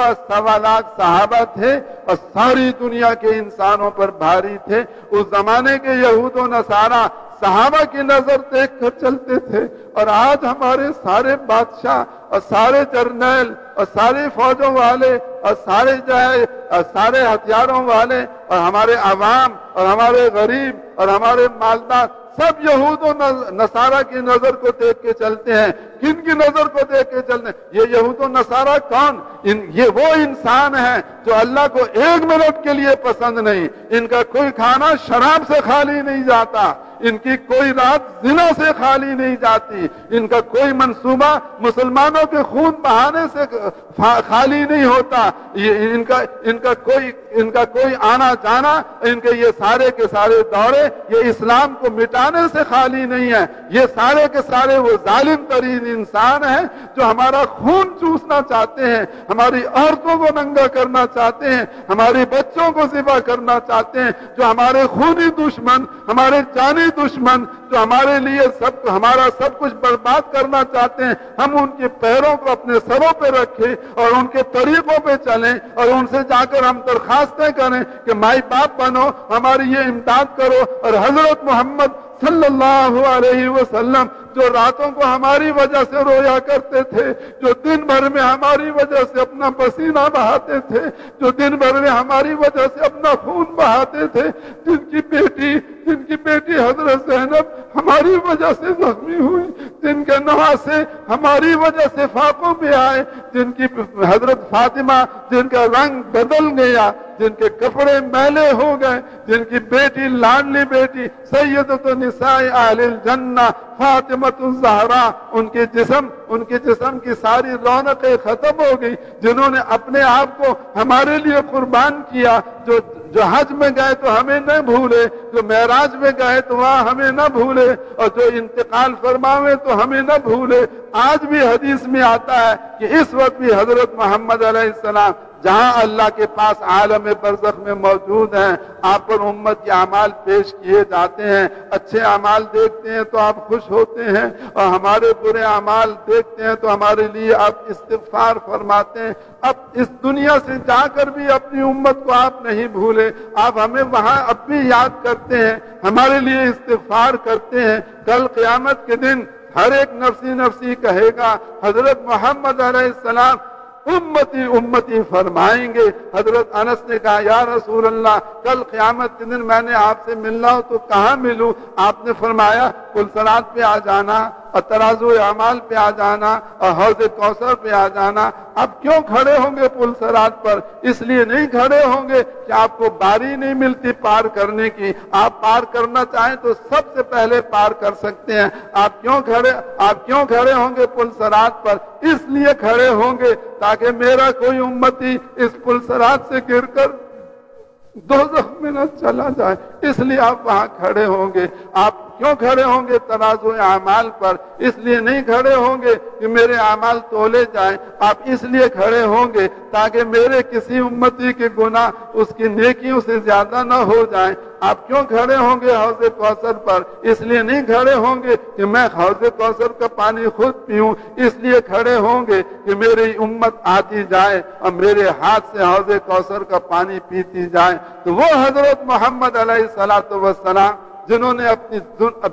1.25 लाख सहाबा थे और सारी दुनिया के इंसानों पर भारी थे। उस जमाने के यहूद व नसारा सहाबा की नजर देख कर चलते थे, और आज हमारे सारे बादशाह और सारे जर्नैल और सारे फौजों वाले और सारे हथियारों वाले और हमारे अवाम और हमारे गरीब और हमारे मालदार सब यहूद और नसारा की नजर को देख के चलते हैं। किन की नजर को देख के चलते हैं? ये यहूद और नसारा कौन? ये वो इंसान है जो अल्लाह को 1 मिनट के लिए पसंद नहीं। इनका कोई खाना शराब से खाली नहीं जाता, इनकी कोई रात जिना से खाली नहीं जाती, इनका कोई मंसूबा मुसलमानों के खून बहाने से खाली नहीं होता। इनका कोई आना जाना, इनके ये सारे के सारे दौरे ये इस्लाम को मिटाने से खाली नहीं है। ये सारे के सारे वो जालिम तरीन इंसान है जो हमारा खून चूसना चाहते हैं, हमारी औरतों को नंगा करना चाहते हैं, हमारे बच्चों को ज़िबा करना चाहते हैं, जो हमारे खूनी दुश्मन, हमारे जानी दुश्मन, जो हमारे लिए हमारा सब कुछ बर्बाद करना चाहते हैं। हम उनके पैरों को अपने सरों पे रखें और उनके तरीकों पे चलें और उनसे जाकर हम दरखास्तें करें कि माई बाप बनो, हमारी ये इमदाद करो। और हजरत मोहम्मद सल्लल्लाहु अलैहि वसल्लम जो रातों को हमारी वजह से रोया करते थे, जो दिन भर में हमारी वजह से अपना पसीना बहाते थे, जो दिन भर में हमारी वजह से अपना खून बहाते थे, जिनकी बेटी हजरत ज़ैनब हमारी वजह से जख्मी हुई, जिनके नवासे हमारी वजह से फाकों में आए, जिनकी हजरत फातिमा जिनका रंग बदल गया, जिनके कपड़े मैले हो गए, जिनकी बेटी लाडली बेटी सैयदतु निसाए अहलिल जन्ना फातिमतुज़ ज़हरा, उनके जिस्म की सारी रौनकें खत्म हो गई, जिन्होंने अपने आप को हमारे लिए कुर्बान किया, जो हज में गए तो हमें न भूले, जो मेराज में गए तो वहां हमें न भूले, और जो इंतकाल फरमावे तो हमें न भूले। आज भी हदीस में आता है कि इस वक्त भी हजरत मोहम्मद अलैहिस्सलाम जहां अल्लाह के पास आलम बरज़ख में मौजूद हैं, आप पर उम्मत के अमाल पेश किए जाते हैं। अच्छे अमाल देखते हैं तो आप खुश होते हैं, और हमारे बुरे अमाल देखते हैं तो हमारे लिए आप इस्तिग़फ़ार फरमाते हैं। अब इस दुनिया से जाकर भी अपनी उम्मत को आप नहीं भूले, आप हमें वहां अब भी याद करते हैं, हमारे लिए इस्तिग़फ़ार करते हैं। कल क़यामत के दिन हर एक नफ्सी नफ्सी कहेगा, हजरत मोहम्मद अलैहिस्सलाम उम्मती उम्मती फरमाएंगे। हजरत अनस ने कहा, या रसूल अल्लाह, कल क़यामत के दिन मैंने आपसे मिलना हो तो कहाँ मिलूं? आपने फरमाया पुलसरात पे आ जाना, और तराजू अमाल पे आ जाना, और हौज़ कौसर पे आ जाना। अब क्यों खड़े होंगे पुलसरात पर? इसलिए नहीं खड़े होंगे कि आपको बारी नहीं मिलती पार करने की। आप पार करना चाहें तो सबसे पहले पार कर सकते हैं। आप क्यों खड़े होंगे पुलसरात पर? इसलिए खड़े होंगे ताकि मेरा कोई उम्मती इस पुलसरात से गिरकर दोज़ख में न चला जाए, इसलिए आप वहां खड़े होंगे। आप क्यों खड़े होंगे? तराजू अमाल पर। इसलिए नहीं खड़े होंगे कि मेरे अमाल तोले जाएं, आप इसलिए खड़े होंगे ताकि मेरे किसी उम्मती के गुनाह उसकी नेकियों से ज्यादा न हो जाएं। आप क्यों खड़े होंगे हौज़ कौसर पर? इसलिए नहीं खड़े होंगे कि मैं हौज़ कौसर का पानी खुद पीऊं, इसलिए खड़े होंगे कि मेरी उम्मत आती जाए और मेरे हाथ से हौज़ कौसर का पानी पीती जाए। तो वो हजरत मोहम्मद अलैहिस्सलातु वस्सलाम जिन्होंने अपनी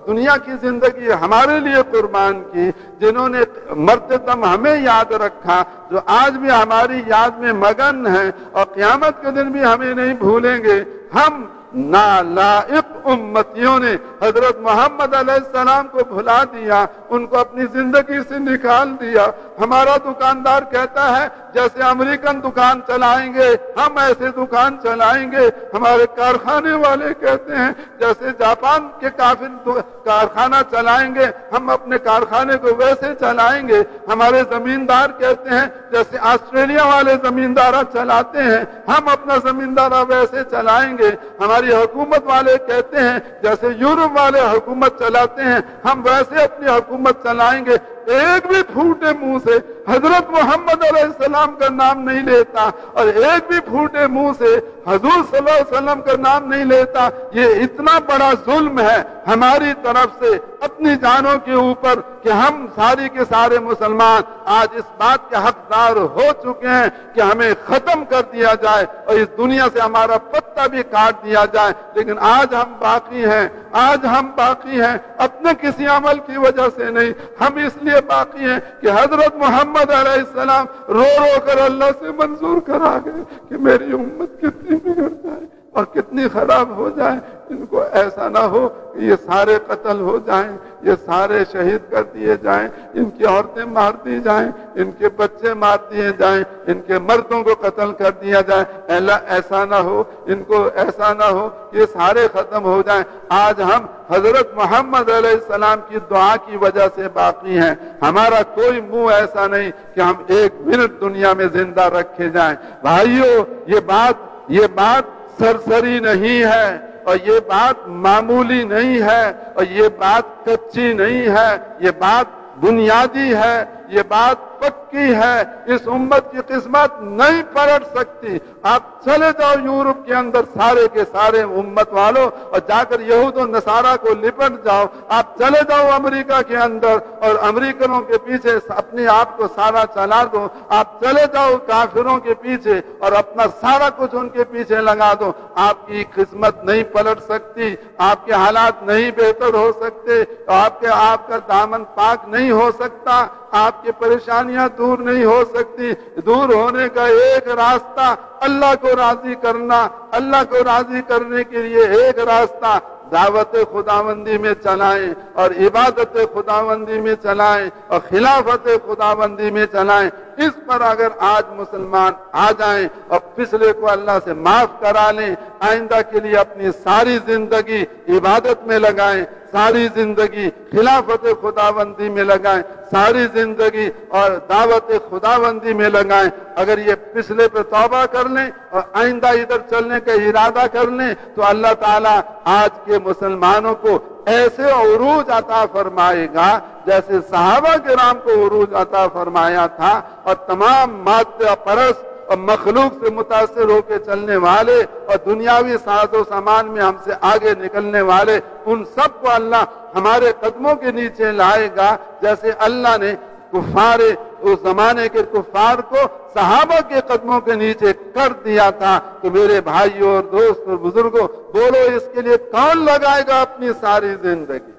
दुनिया की जिंदगी हमारे लिए कुर्बान की, जिन्होंने मरते दम हमें याद रखा, जो आज भी हमारी याद में मगन है और क़यामत के दिन भी हमें नहीं भूलेंगे। हम नालायक उम्मतियों ने हजरत मोहम्मद अलैहिस्सलाम को भुला दिया, उनको अपनी जिंदगी से निकाल दिया। हमारा दुकानदार कहता है जैसे अमेरिकन दुकान चलाएंगे हम ऐसे दुकान चलाएंगे। हमारे कारखाने वाले कहते हैं जैसे जापान के काफिर कारखाना चलाएंगे हम अपने कारखाने को वैसे चलाएंगे। हमारे जमींदार कहते हैं जैसे ऑस्ट्रेलिया वाले जमींदारा चलाते हैं हम अपना जमींदारा वैसे चलाएंगे। हमारी हुकूमत वाले कहते हैं जैसे यूरोप वाले हुकूमत चलाते हैं हम वैसे अपनी हुकूमत चलाएंगे। एक भी फूटे मुंह से حضرت محمد علیہ السلام کا نام نہیں لیتا اور ایک بھی پھوٹے منہ سے حضور صلی اللہ علیہ وسلم کا نام نہیں لیتا، یہ اتنا بڑا ظلم ہے ہماری طرف سے اپنی جانوں کے اوپر کہ ہم ساری کے سارے مسلمان آج اس بات کے حقدار ہو چکے ہیں کہ ہمیں ختم کر دیا جائے اور اس دنیا سے ہمارا پتہ بھی کاٹ دیا جائے، لیکن آج ہم باقی ہیں، آج ہم باقی ہیں اپنے کسی عمل کی وجہ سے نہیں، ہم اس لیے باقی ہیں کہ حضرت محمد علیہ السلام رو رو کر اللہ سے منظور کرا گئے کہ میری امت کتنی بگڑ جائے اور کتنی خراب ہو جائے، ان کو ایسا نہ ہو کہ یہ سارے قتل ہو جائیں، یہ سارے شہید کر دیے جائیں، ان کی عورتیں مار دی جائیں، ان کے بچے مار دیے جائیں، ان کے مردوں کو قتل کر دیا جائے، اللہ ایسا نہ ہو، ان کو ایسا نہ ہو کہ یہ سارے ختم ہو جائیں۔ آج ہم حضرت محمد علیہ السلام کی دعا کی وجہ سے باقی ہیں، ہمارا کوئی منہ ایسا نہیں کہ ہم ایک منٹ دنیا میں زندہ رکھے جائیں۔ بھائیو، یہ بات سرسری نہیں ہے اور یہ بات معمولی نہیں ہے اور یہ بات کچی نہیں ہے، یہ بات بنیادی ہے، یہ بات پکی ہے۔ اس امت کی قسمت نہیں پلٹ سکتی۔ آپ چلے جاؤ یورپ کے اندر سارے کے سارے امت والوں اور جا کر یہود و نصارہ کو لپٹ جاؤ، آپ چلے جاؤ امریکہ کے اندر اور امریکنوں کے پیچھے اپنے آپ کو سارا چلا دو، آپ چلے جاؤ کافروں کے پیچھے اور اپنا سارا کچھ ان کے پیچھے لگا دو، آپ کی قسمت نہیں پلٹ سکتی، آپ کے حالات نہیں بہتر ہو سکتے، آپ کا دامن پاک نہیں ہو سکتا، آپ کی پریشانیاں دور نہیں ہو سکتی۔ دور ہونے کا ایک راستہ اللہ کو راضی کرنا، اللہ کو راضی کرنے کے لیے ایک راستہ دعوت خداوندی میں چلائیں اور عبادت خداوندی میں چلائیں اور خلافت خداوندی میں چلائیں۔ اس پر اگر آج مسلمان آ جائیں اور پچھلے کو اللہ سے معاف کرا لیں، آئندہ کے لیے اپنی ساری زندگی عبادت میں لگائیں، ساری زندگی خلافت خداوندی میں لگائیں، ساری زندگی اور دعوت خداوندی میں لگائیں، اگر یہ پچھلے پہ توبہ کر لیں اور آئندہ ادھر چلنے کا ارادہ کر لیں تو اللہ تعالیٰ آج کے مسلمانوں کو ایسے عروج عطا فرمائے گا جیسے صحابہ کرام کو عروج عطا فرمایا تھا، اور تمام مادہ پرست اور مخلوق سے متاثر ہو کے چلنے والے اور دنیاوی ساز و سامان میں ہم سے آگے نکلنے والے، ان سب کو اللہ ہمارے قدموں کے نیچے لائے گا، جیسے اللہ نے کفار اس زمانے کے کفار کو صحابہ کے قدموں کے نیچے کر دیا تھا۔ تو میرے بھائیوں اور دوست اور بزرگوں، بولو اس کے لیے کون لگائے گا اپنی ساری زندگی؟